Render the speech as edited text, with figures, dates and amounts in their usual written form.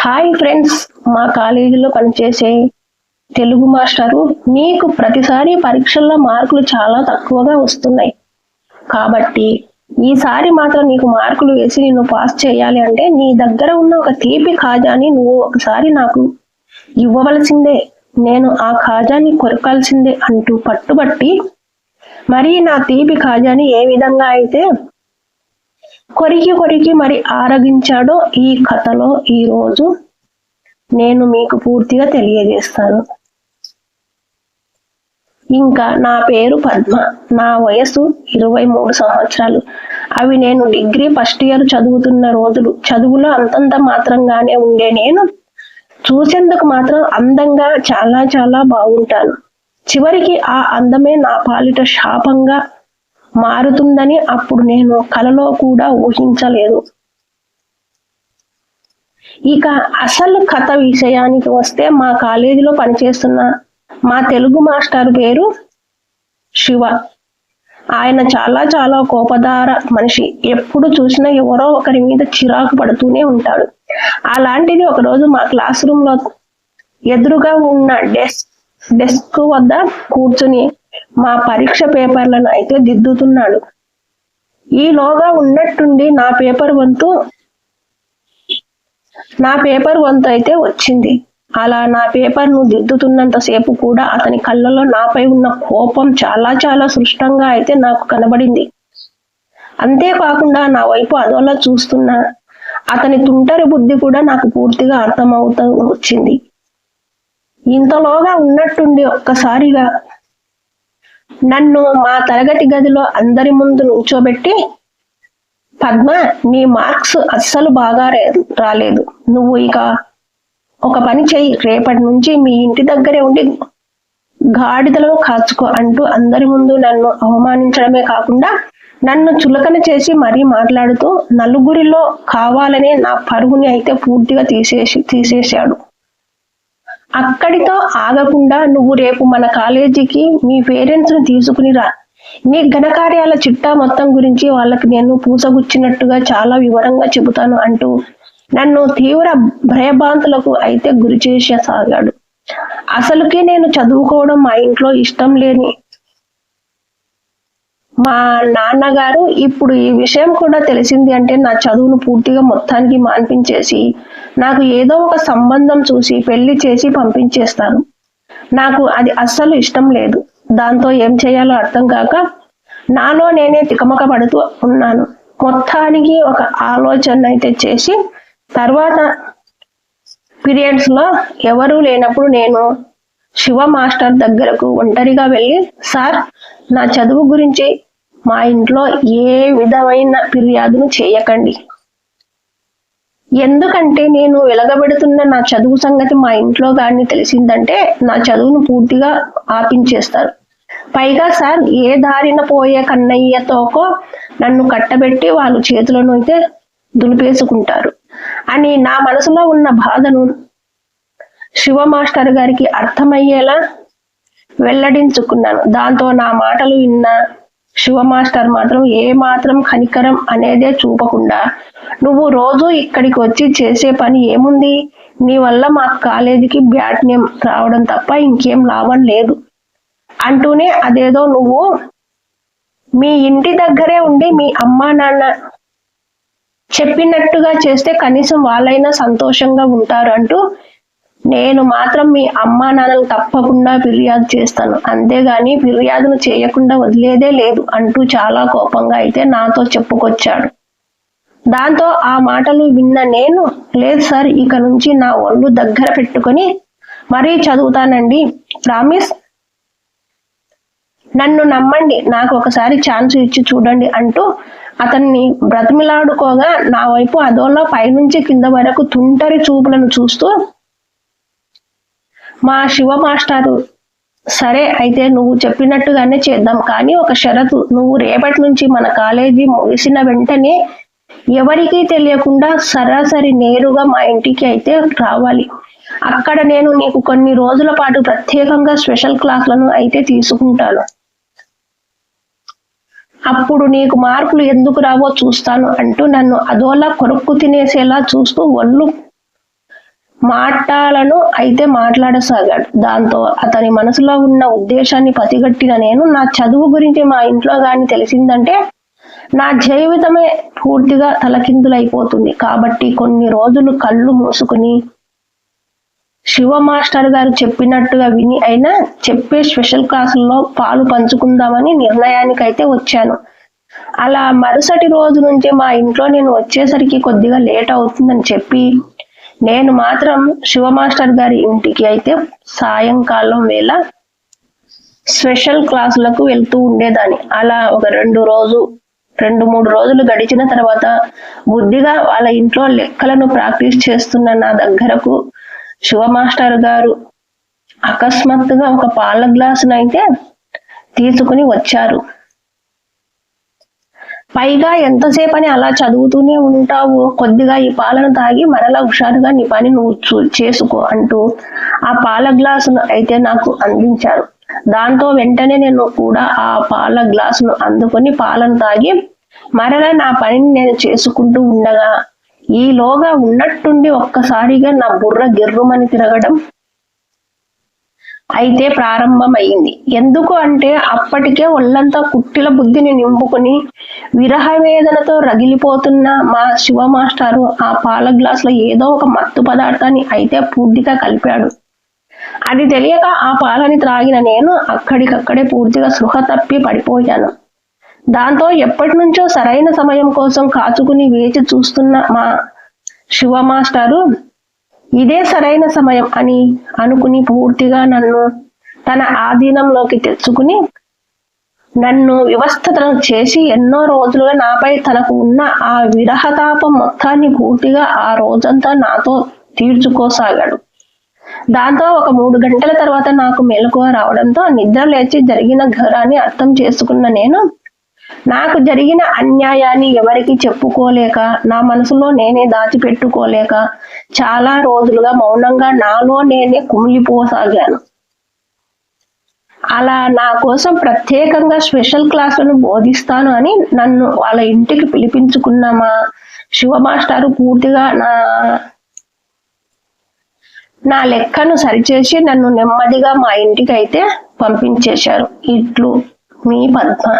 Hi friends, మా కాలేజీలో పనిచేసే తెలుగు మాస్టారు నీకు ప్రతిసారి పరీక్షల్లో మార్కులు చాలా తక్కువగా వస్తున్నాయి. కాబట్టి ఈసారి మాత్రం నీకు మార్కులు వేసి నిన్ను పాస్ చేయాలి అంటే నీ దగ్గర ఉన్న ఒక తీపి ఖాజాని నువ్వు ఒకసారి నాకు ఇవ్వవలసిందే, నేను ఆ ఖాజాని కొరకాల్సిందే అంటూ పట్టుబట్టి మరి నా తీపి ఖాజాని ఏ విధంగా అయితే కొరికి మరి ఆరగించాడో ఈ కథలో ఈరోజు నేను మీకు పూర్తిగా తెలియజేస్తాను. ఇంకా నా పేరు పద్మ, నా వయసు 23 సంవత్సరాలు. అవి నేను డిగ్రీ ఫస్ట్ ఇయర్ చదువుతున్న రోజులు. చదువులో అంతంత మాత్రంగానే ఉండే నేను చూసేందుకు మాత్రం అందంగా చాలా చాలా బాగుంటాను. చివరికి ఆ అందమే నా పాలిట శాపంగా మారుతుందని అప్పుడు నేను కలలో కూడా ఊహించలేదు. ఇక అసలు కథ విషయానికి వస్తే, మా కాలేజీలో పనిచేస్తున్న మా తెలుగు మాస్టర్ పేరు శివ. ఆయన చాలా చాలా కోపదార మనిషి. ఎప్పుడు చూసినా ఎవరో ఒకరి మీద చిరాకు పడుతూనే ఉంటాడు. అలాంటిది ఒకరోజు మా క్లాస్ రూమ్ లో ఎదురుగా ఉన్న డెస్క్ వద్ద కూర్చుని మా పరీక్ష పేపర్లను అయితే దిద్దుతున్నాడు. ఈలోగా ఉన్నట్టుండి నా పేపర్ వంతు అయితే వచ్చింది. అలా నా పేపర్ ను దిద్దుతున్నంతసేపు కూడా అతని కళ్ళలో నాపై ఉన్న కోపం చాలా చాలా స్పష్టంగా అయితే నాకు కనబడింది. అంతేకాకుండా నా వైపు అదోలా చూస్తున్న అతని తుంటరి బుద్ధి కూడా నాకు పూర్తిగా అర్థమవుతూ వచ్చింది. ఇంతలోగా ఉన్నట్టుండి ఒక్కసారిగా నన్ను మా తరగతి గదిలో అందరి ముందు నుంచోబెట్టి, పద్మ, నీ మార్క్స్ అస్సలు బాగా రాలేదు. నువ్వు ఇక ఒక పని చెయ్యి, రేపటి నుంచి మీ ఇంటి దగ్గరే ఉండి గాడిదలను కాచుకో అంటూ అందరి ముందు నన్ను అవమానించడమే కాకుండా నన్ను చులకన చేసి మరీ మాట్లాడుతూ నలుగురిలో కావాలనే నా పరుగుని అయితే పూర్తిగా తీసేశాడు. అక్కడితో ఆగకుండా, నువ్వు రేపు మన కాలేజీకి మీ పేరెంట్స్ ని తీసుకుని రా, నీ ఘనకార్యాల చిట్టా మొత్తం గురించి వాళ్ళకి నేను పూసగుచ్చినట్టుగా చాలా వివరంగా చెబుతాను అంటూ నన్ను తీవ్ర భయభ్రాంతులకు అయితే గురి చేసేసాగాడు. అసలుకి నేను చదువుకోవడం మా ఇంట్లో ఇష్టం లేని మా నాన్నగారు ఇప్పుడు ఈ విషయం కూడా తెలిసింది అంటే నా చదువును పూర్తిగా మొత్తానికి మాన్పించేసి నాకు ఏదో ఒక సంబంధం చూసి పెళ్లి చేసి పంపించేస్తాను. నాకు అది అస్సలు ఇష్టం లేదు. దాంతో ఏం చేయాలో అర్థం కాక నాలో నేనే తికమక పడుతూ ఉన్నాను. మొత్తానికి ఒక ఆలోచన అయితే చేసి తర్వాత పీరియడ్స్ లో ఎవరూ లేనప్పుడు నేను శివ మాస్టర్ దగ్గరకు ఒంటరిగా వెళ్ళి, సార్, నా చదువు గురించి మా ఇంట్లో ఏ విధమైన ఫిర్యాదును చేయకండి. ఎందుకంటే నేను వెలగబెడుతున్న నా చదువు సంగతి మా ఇంట్లో గాని తెలిసిందంటే నా చదువును పూర్తిగా ఆపించేస్తారు. పైగా సార్, ఏ దారిన పోయే కన్నయ్యతోకో నన్ను కట్టబెట్టి వాళ్ళు చేతులను అయితే దులిపేసుకుంటారు అని నా మనసులో ఉన్న బాధను శివ మాస్టర్ గారికి అర్థమయ్యేలా వెల్లడించుకున్నాను. దాంతో నా మాటలు విన్న శివ మాస్టర్ మాత్రం ఏ మాత్రం కనికరం అనేదే చూపకుండా, నువ్వు రోజు ఇక్కడికి వచ్చి చేసే పని ఏముంది, నీ వల్ల మా కాలేజీకి బ్యాడ్ నేమ్ రావడం తప్ప ఇంకేం లాభం లేదు అంటూనే, అదేదో నువ్వు మీ ఇంటి దగ్గరే ఉండి మీ అమ్మా నాన్న చెప్పినట్టుగా చేస్తే కనీసం వాళ్ళైనా సంతోషంగా ఉంటారు అంటూ, నేను మాత్రం మీ అమ్మా నాన్నలు తప్పకుండా ఫిర్యాదు చేస్తాను, అంతేగాని ఫిర్యాదును చేయకుండా వదిలేదే లేదు అంటూ చాలా కోపంగా అయితే నాతో చెప్పుకొచ్చాడు. దాంతో ఆ మాటలు విన్న నేను, లేదు సార్, ఇక నుంచి నా ఒళ్ళు దగ్గర పెట్టుకొని మరీ చదువుతానండి, ప్రామిస్, నన్ను నమ్మండి, నాకు ఒకసారి ఛాన్స్ ఇచ్చి చూడండి అంటూ అతన్ని బ్రతిమిలాడుకోగా నా వైపు అదోలా పైనుంచి కింద వరకు తుంటరి చూపులను చూస్తూ మా శివ మాస్టారు, సరే అయితే నువ్వు చెప్పినట్టుగానే చేద్దాం, కానీ ఒక షరతు, నువ్వు రేపటి నుంచి మన కాలేజీ ముగిసిన వెంటనే ఎవరికీ తెలియకుండా సరాసరి నేరుగా మా ఇంటికి అయితే రావాలి. అక్కడ నేను నీకు కొన్ని రోజుల పాటు ప్రత్యేకంగా స్పెషల్ క్లాసులను అయితే తీసుకుంటాను. అప్పుడు నీకు మార్కులు ఎందుకు రావో చూస్తాను అంటూ నన్ను అదోలా కొరుక్కు తినేసేలా చూస్తూ ఒళ్ళు మాట్లాడసాగాడు. దాంతో అతని మనసులో ఉన్న ఉద్దేశాన్ని పసిగట్టిన నేను, నా చదువు గురించి మా ఇంట్లో గాని తెలిసిందంటే నా జీవితమే పూర్తిగా తలకిందులైపోతుంది. కాబట్టి కొన్ని రోజులు కళ్ళు మూసుకుని శివ మాస్టర్ గారు చెప్పినట్టుగా విని అయినా చెప్పే స్పెషల్ క్లాసుల్లో పాలు పంచుకుందామని నిర్ణయానికైతే వచ్చాను. అలా మరుసటి రోజు నుంచి మా ఇంట్లో నేను వచ్చేసరికి కొద్దిగా లేట్ అవుతుందని చెప్పి నేను మాత్రం శివ మాస్టర్ గారి ఇంటికి అయితే సాయంకాలం వేళ స్పెషల్ క్లాసులకు వెళ్తూ ఉండేదాన్ని. అలా ఒక 2-3 రోజులు గడిచిన తర్వాత బుద్ధిగా వాళ్ళ ఇంట్లో లెక్కలను ప్రాక్టీస్ చేస్తున్న నా దగ్గరకు శివ మాస్టర్ గారు అకస్మాత్తుగా ఒక పాల గ్లాసునైతే తీసుకుని వచ్చారు. పైగా ఎంతసేపని అలా చదువుతూనే ఉంటావు, కొద్దిగా ఈ పాలను తాగి మరలా హుషారుగా నీ పని నువ్వు చేసుకో అంటూ ఆ పాల గ్లాసును అయితే నాకు అందించారు. దాంతో వెంటనే నేను కూడా ఆ పాల గ్లాసును అందుకొని పాలను తాగి మరలా నా పనిని నేను చేసుకుంటూ ఉండగా ఈలోగా ఉన్నట్టుండి ఒక్కసారిగా నా బుర్ర గిర్రుమని తిరగడం అయితే ప్రారంభమైంది. ఎందుకు అంటే అప్పటికే ఒళ్ళంతా కుట్టిల బుద్ధిని నింపుకుని విరహ వేదనతో రగిలిపోతున్న మా శివ మాస్టారు ఆ పాల గ్లాసులో ఏదో ఒక మత్తు పదార్థాన్ని అయితే పూర్తిగా కలిపాడు. అది తెలియక ఆ పాలని త్రాగిన నేను అక్కడికక్కడే పూర్తిగా స్పృహ తప్పి పడిపోయాను. దాంతో ఎప్పటి నుంచో సరైన సమయం కోసం కాచుకుని వేచి చూస్తున్న మా శివ మాస్టారు ఇదే సరైన సమయం అని అనుకుని పూర్తిగా నన్ను తన ఆధీనంలోకి తెచ్చుకుని నన్ను వ్యవస్థతను చేసి ఎన్నో రోజులుగా నాపై తనకు ఉన్న ఆ విరహతాపం మొత్తాన్ని పూర్తిగా ఆ రోజంతా నాతో తీర్చుకోసాగాడు. దాంతో ఒక 3 గంటల తర్వాత నాకు మెలకువ రావడంతో నిద్ర లేచి జరిగిన ఘోరాన్ని అర్థం చేసుకున్న నేను నాకు జరిగిన అన్యాయాన్ని ఎవరికి చెప్పుకోలేక నా మనసులో నేనే దాచిపెట్టుకోలేక చాలా రోజులుగా మౌనంగా నాలో నేనే కుమిలిపోసాగాను. అలా నా కోసం ప్రత్యేకంగా స్పెషల్ క్లాసులను బోధిస్తాను అని నన్ను వాళ్ళ ఇంటికి పిలిపించుకున్న మా శివ మాస్టారు పూర్తిగా నా లెక్కను సరిచేసి నన్ను నెమ్మదిగా మా ఇంటికి అయితే పంపించేశారు. ఇట్లు మీ పద్మ.